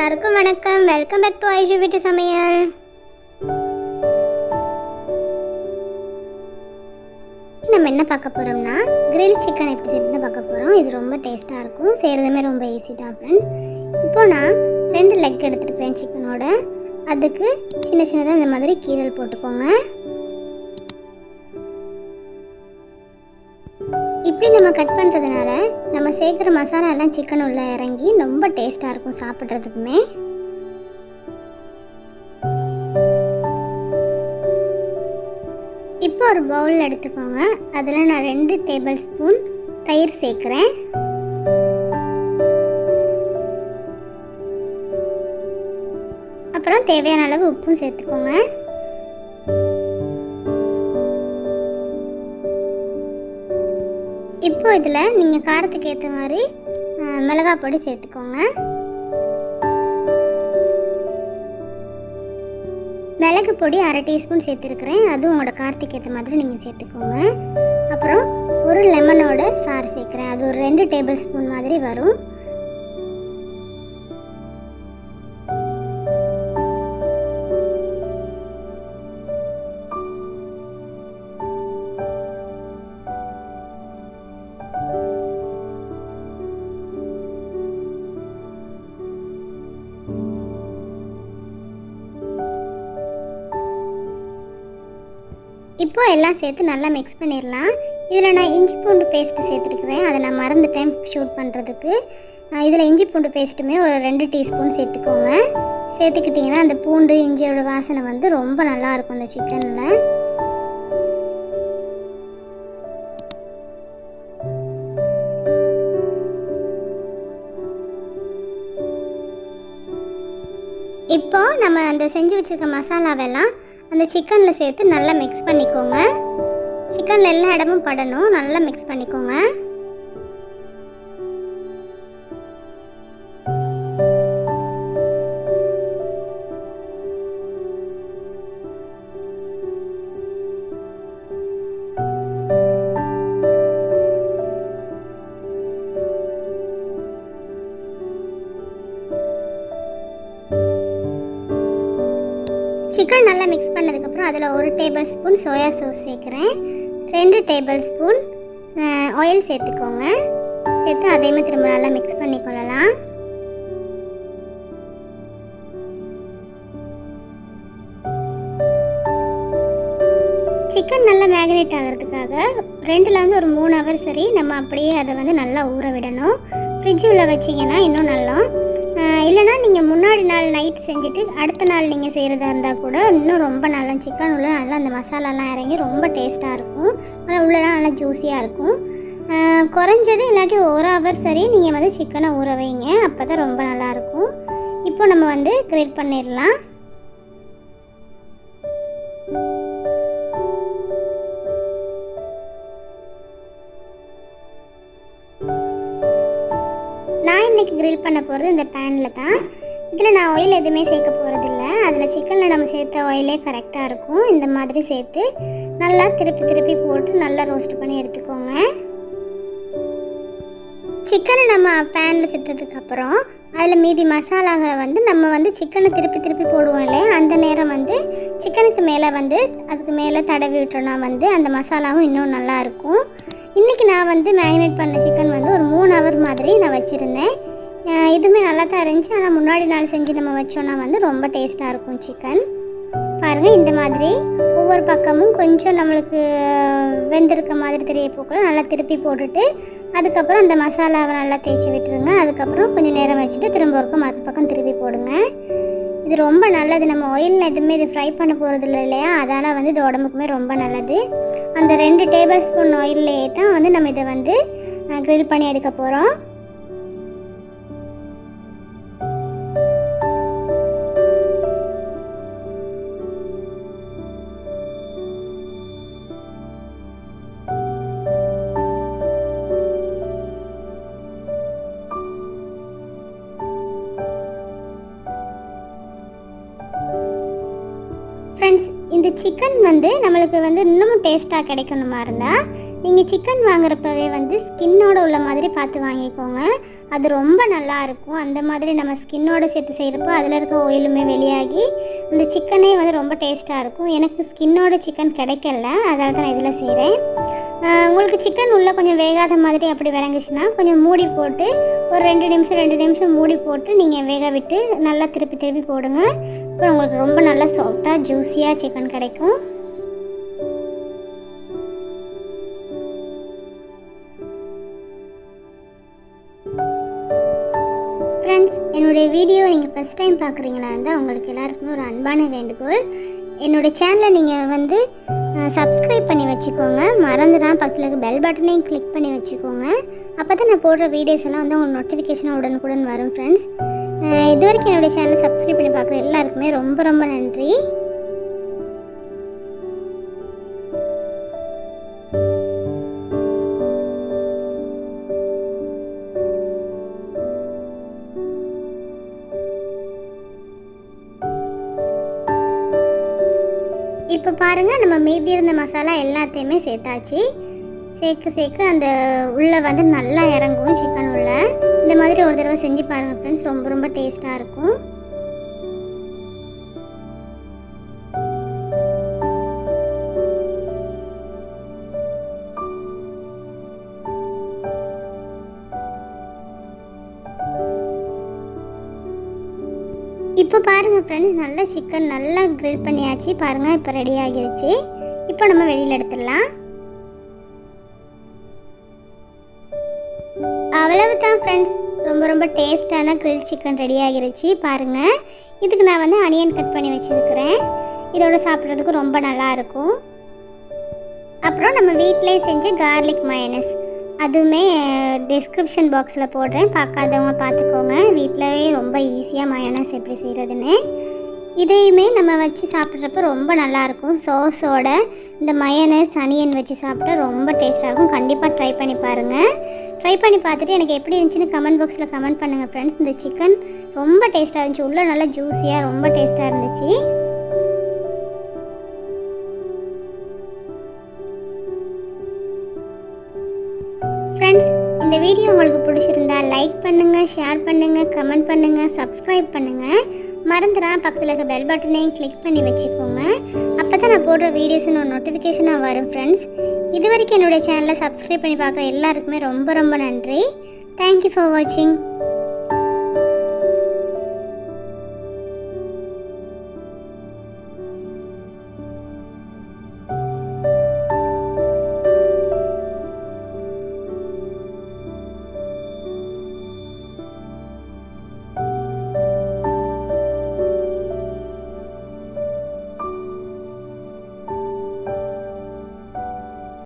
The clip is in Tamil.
எல்லாருக்கும் வணக்கம். வெல்கம் பேக் டு ஐஷு வீட்டு சமையல். நம்ம என்ன பார்க்க போகிறோம்னா கிரில் சிக்கன் எப்படி செய்யறது பார்க்க போகிறோம். இது ரொம்ப டேஸ்ட்டாக இருக்கும், செய்கிறதுமே ரொம்ப ஈஸி தான் ஃப்ரெண்ட்ஸ். இப்போ நான் 2 லெக் எடுத்துருக்கிறேன் சிக்கனோட. அதுக்கு சின்ன சின்னதாக இந்த மாதிரி கீரல் போட்டுக்கோங்க. இப்படி நம்ம கட் பண்ணுறதுனால நம்ம சேர்க்குற மசாலா எல்லாம் சிக்கன் உள்ள இறங்கி ரொம்ப டேஸ்ட்டாக இருக்கும் சாப்பிட்றதுக்குமே. இப்போ ஒரு பவுல் எடுத்துக்கோங்க. அதில் நான் 2 டேபிள் ஸ்பூன் தயிர் சேர்க்குறேன். அப்புறம் தேவையான அளவு உப்பும் சேர்த்துக்கோங்க. இப்போ இதில் நீங்கள் காரத்துக்கு ஏற்ற மாதிரி மிளகாய் பொடி சேர்த்துக்கோங்க. மிளகு பொடி 1/2 டீஸ்பூன் சேர்த்துருக்குறேன். அதுவும் உங்களோட காரத்துக்கு ஏற்ற மாதிரி நீங்கள் சேர்த்துக்கோங்க. அப்புறம் ஒரு லெமனோட சாறு சேர்க்குறேன். அது ஒரு 2 டேபிள் ஸ்பூன் மாதிரி வரும். இப்போ எல்லாம் சேர்த்து நல்லா மிக்ஸ் பண்ணிடலாம். இதில் நான் இஞ்சி பூண்டு பேஸ்ட்டு சேர்த்துருக்குறேன். அதை நான் மறந்துட்டேன் ஷூட் பண்ணுறதுக்கு. இதில் இஞ்சி பூண்டு பேஸ்ட்டுமே ஒரு 2 டீஸ்பூன் சேர்த்துக்கோங்க. சேர்த்துக்கிட்டிங்கன்னா அந்த பூண்டு இஞ்சியோட வாசனை வந்து ரொம்ப நல்லாயிருக்கும் அந்த சிக்கனில். இப்போ நம்ம அந்த செஞ்சு வச்சுருக்க மசாலாவெல்லாம் அந்த சிக்கனில் சேர்த்து நல்லா மிக்ஸ் பண்ணிக்கோங்க. சிக்கனில் எல்லா இடமும் படணும், நல்லா மிக்ஸ் பண்ணிக்கோங்க. சிக்கன் நல்லா மிக்ஸ் பண்ணதுக்கப்புறம் அதில் 1 டேபிள் ஸ்பூன் சோயா சாஸ் சேர்க்குறேன். 2 டேபிள் ஸ்பூன் ஆயில் சேர்த்துக்கோங்க. சேர்த்து அதையுமே திரும்ப நல்லா மிக்ஸ் பண்ணிக்கொள்ளலாம். சிக்கன் நல்லா மேக்னேட் ஆகிறதுக்காக 2லேருந்து ஒரு 3 ஹவர் சரி நம்ம அப்படியே அதை வந்து நல்லா ஊற விடணும். ஃப்ரிட்ஜில் வச்சிங்கன்னா இன்னும் நல்லா. இல்லைனா நீங்கள் முன்னாடி நாள் நைட் செஞ்சுட்டு அடுத்த நாள் நீங்கள் செய்கிறதா இருந்தால் கூட இன்னும் ரொம்ப நல்லா சிக்கன் உள்ள நல்லா அந்த மசாலாலாம் இறங்கி ரொம்ப டேஸ்ட்டாக இருக்கும். நல்லா உள்ளெல்லாம் நல்லா ஜூஸியாக இருக்கும். குறைஞ்சது இல்லாட்டி 1 ஹவர் சரி நீங்கள் வந்து சிக்கனை ஊற வைங்க, அப்போ தான் ரொம்ப நல்லாயிருக்கும். இப்போ நம்ம வந்து கிரில் பண்ணிடலாம். நான் இன்றைக்கி கிரில் பண்ண போகிறது இந்த பேனில் தான். இதில் நான் ஆயில் எதுவுமே சேர்க்க போகிறதில்ல. அதில் சிக்கனில் நம்ம சேர்த்த ஆயிலே கரெக்டாக இருக்கும். இந்த மாதிரி சேர்த்து நல்லா திருப்பி போட்டு நல்லா ரோஸ்ட் பண்ணி எடுத்துக்கோங்க. சிக்கனை நம்ம பேனில் சேர்த்ததுக்கப்புறம் அதில் மீதி மசாலாகளை வந்து நம்ம வந்து சிக்கனை திருப்பி போடுவோம் இல்லையா, அந்த நேரம் வந்து சிக்கனுக்கு மேலே வந்து அதுக்கு மேலே தடவி விட்டோன்னா வந்து அந்த மசாலாவும் இன்னும் நல்லாயிருக்கும். இன்றைக்கி நான் வந்து மேரினேட் பண்ண சிக்கன் வந்து ஒரு 3 ஹவர் மாதிரி நான் வச்சுருந்தேன். இதுவுமே நல்லா தான் இருந்துச்சு. ஆனால் முன்னாடி நாள் செஞ்சு நம்ம வச்சோன்னா வந்து ரொம்ப டேஸ்ட்டாக இருக்கும் சிக்கன். பாருங்கள், இந்த மாதிரி ஒவ்வொரு பக்கமும் கொஞ்சம் நம்மளுக்கு வெந்திருக்க மாதிரி தெரிய போக்குள்ள நல்லா திருப்பி போட்டுட்டு அதுக்கப்புறம் அந்த மசாலாவை நல்லா தேய்ச்சி விட்டுருங்க. அதுக்கப்புறம் கொஞ்சம் நேரம் வச்சுட்டு திரும்ப ஒருக்க மற்ற பக்கம் திருப்பி போடுங்க. இது ரொம்ப நல்லது. நம்ம ஆயிலில் எதுவுமே இது ஃப்ரை பண்ண போகிறது இல்லையா, அதனால் வந்து இது உடம்புக்குமே ரொம்ப நல்லது. அந்த 2 டேபிள் ஸ்பூன் ஆயிலே தான் வந்து நம்ம இதை வந்து கிரில் பண்ணி எடுக்க போகிறோம். ஃப்ரெண்ட்ஸ், இந்த சிக்கன் வந்து நம்மளுக்கு வந்து இன்னமும் டேஸ்ட்டாக கிடைக்கணுமா இருந்தால் நீங்கள் சிக்கன் வாங்குறப்பவே வந்து ஸ்கின்னோடு உள்ள மாதிரி பார்த்து வாங்கிக்கோங்க. அது ரொம்ப நல்லா இருக்கும். அந்த மாதிரி நம்ம ஸ்கின்னோடு சேர்த்து செய்கிறப்போ அதில் இருக்க ஆயிலுமே வெளியாகி அந்த சிக்கனே வந்து ரொம்ப டேஸ்ட்டாக இருக்கும். எனக்கு ஸ்கின்னோட சிக்கன் கிடைக்கல, அதனால தான் நான் இதில் செய்கிறேன். உங்களுக்கு சிக்கன் உள்ளே கொஞ்சம் வேகாத மாதிரி அப்படி விளங்குச்சுன்னா கொஞ்சம் மூடி போட்டு ஒரு 2 நிமிஷம் மூடி போட்டு நீங்கள் வேக விட்டு நல்லா திருப்பி போடுங்க. அப்புறம் உங்களுக்கு ரொம்ப நல்லா சாஃப்டாக ஜூஸியாக சிக்கன் கிடைக்கும். ஃப்ரெண்ட்ஸ், என்னுடைய வீடியோ நீங்கள் ஃபஸ்ட் டைம் பார்க்குறீங்களா இருந்தால் உங்களுக்கு எல்லாருக்குமே ஒரு அன்பான வேண்டுகோள். என்னோடய சேனலை நீங்கள் வந்து சப்ஸ்கிரைப் பண்ணி வச்சுக்கோங்க. மறந்துடாமல் பக்கத்தில் இருக்க பெல் பட்டனையும் கிளிக் பண்ணி வச்சுக்கோங்க. அப்போ தான் நான் போடுற வீடியோஸ் எல்லாம் வந்து உங்களுக்கு நோட்டிஃபிகேஷன் உடனுக்குடன் வரும். ஃப்ரெண்ட்ஸ், இது வரைக்கும் என்னுடைய சேனலை சப்ஸ்கிரைப் பண்ணி பார்க்குற எல்லாருக்குமே ரொம்ப ரொம்ப நன்றி. இப்போ பாருங்கள், நம்ம மீதி இருந்த மசாலா எல்லாத்தையுமே சேர்த்தாச்சு. சேர்க்க அந்த உள்ளே வந்து நல்லா இறங்கும் சிக்கன் உள்ள. இந்த மாதிரி ஒரு தடவை செஞ்சு பாருங்கள் ஃப்ரெண்ட்ஸ், ரொம்ப ரொம்ப டேஸ்ட்டாக இருக்கும். இப்போ பாருங்கள் ஃப்ரெண்ட்ஸ், நல்லா சிக்கன் நல்லா கிரில் பண்ணியாச்சு. பாருங்கள், இப்போ ரெடி ஆகிடுச்சு. இப்போ நம்ம வெளியில் எடுத்துடலாம். அவ்வளவு தான் ஃப்ரெண்ட்ஸ், ரொம்ப ரொம்ப டேஸ்டான கிரில் சிக்கன் ரெடி ஆகிடுச்சு. பாருங்கள், இதுக்கு நான் வந்து அனியன் கட் பண்ணி வச்சுருக்கிறேன். இதோட சாப்பிட்றதுக்கு ரொம்ப நல்லாயிருக்கும். அப்புறம் நம்ம வீட்டிலே செஞ்ச கார்லிக் மயோனைஸ், அதுவுமே டிஸ்கிரிப்ஷன் பாக்ஸில் போடுறேன், பார்க்காதவங்க பார்த்துக்கோங்க. வீட்டிலவே ரொம்ப ஈஸியாக மயோனைஸ் எப்படி செய்கிறதுன்னு. இதையுமே நம்ம வச்சு சாப்பிட்றப்ப ரொம்ப நல்லாயிருக்கும். சாஸோட இந்த மயோனைஸ் அனியன் வச்சு சாப்பிட்டா ரொம்ப டேஸ்ட்டாக இருக்கும். கண்டிப்பாக ட்ரை பண்ணி பாருங்கள். ட்ரை பண்ணி பார்த்துட்டு எனக்கு எப்படி இருந்துச்சுன்னு கமெண்ட் பாக்ஸில் கமெண்ட் பண்ணுங்கள் ஃப்ரெண்ட்ஸ். இந்த சிக்கன் ரொம்ப டேஸ்ட்டாக இருந்துச்சு. உள்ளே நல்லா ஜூஸியாக ரொம்ப டேஸ்ட்டாக இருந்துச்சு. ஃப்ரெண்ட்ஸ், இந்த வீடியோ உங்களுக்கு பிடிச்சிருந்தா லைக் பண்ணுங்கள், ஷேர் பண்ணுங்கள், கமெண்ட் பண்ணுங்கள், சப்ஸ்கிரைப் பண்ணுங்கள். மறந்துடாம பக்கத்தில் இருக்க பெல் பட்டனையும் கிளிக் பண்ணி வச்சுக்கோங்க. அப்போ தான் நான் போடுற வீடியோஸ் ஒரு நோட்டிஃபிகேஷனாக வரும். ஃப்ரெண்ட்ஸ், இது வரைக்கும் என்னுடைய சேனலை சப்ஸ்கிரைப் பண்ணி பார்க்குற எல்லாருக்குமே ரொம்ப ரொம்ப நன்றி. தேங்க்யூ ஃபார் வாட்சிங்.